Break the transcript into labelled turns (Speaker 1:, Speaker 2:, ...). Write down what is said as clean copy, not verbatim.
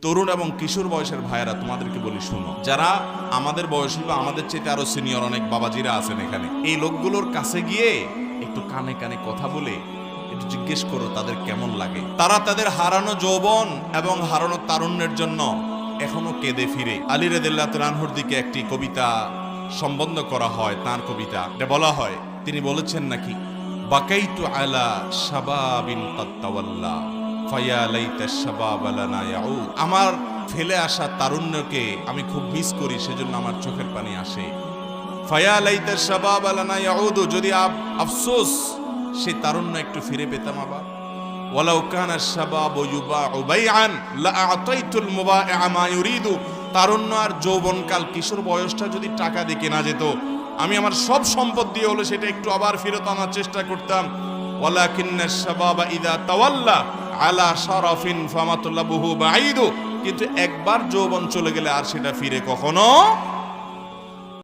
Speaker 1: তরুণ এবং কিশোর বয়সের ভাইয়েরা, তোমাদেরকে বলি শোনো, যারা আমাদের বয়সী বা আমাদের চাইতে আরো সিনিয়র অনেক বাবাজিরা আছেন এখানে, এই লোকগুলোর কাছে গিয়ে একটু কানে কানে কথা বলে একটু জিজ্ঞেস করো তাদের কেমন লাগে। তারা তাদের হারানো যৌবন এবং হারানো তারুণ্যের জন্য এখনো কেঁদে ফিরে। আলী রাদিয়াল্লাহু তাআলা আনহুর দিকে একটি কবিতা সম্বন্ধ করা হয়, তার কবিতা। এটা বলা হয়, তিনি বলেছেন নাকি, বাকাইতু আলা শাবাবিন কাদ তাওয়াল্লা ফায়া লাইতা শাবাব লানা ইয়াউদ। আমার ফেলে আসা তারুণ্যকে আমি খুব মিস করি, সেজন্য আমার চোখের পানি আসে। ফায়া লাইতা শাবাব লানা ইয়াউদ, যদি আফসোস সে তারুণ্য একটু ফিরে পেতাম আবার। ওয়ালাউ কানা শাবাবু ইউবাউ বাইআন লা আতাইতুল মুবাইআ মা ইউরিদু। তারুণ্য আর যৌবনকাল, কিশোর বয়সটা যদি টাকা দিয়ে কেনা যেত, আমি আমার সব সম্পদ দিয়ে হলো সেটা একটু আবার ফেরত আনার চেষ্টা করতাম। ওয়ালাকিন্নাশ শাবাবা ইযা তাওয়াল্লা আলা শারাফিন ফামাতলাবুহু বাঈদু। কিন্তু একবার যৌবন চলে গেলে আর সেটা ফিরে কখনো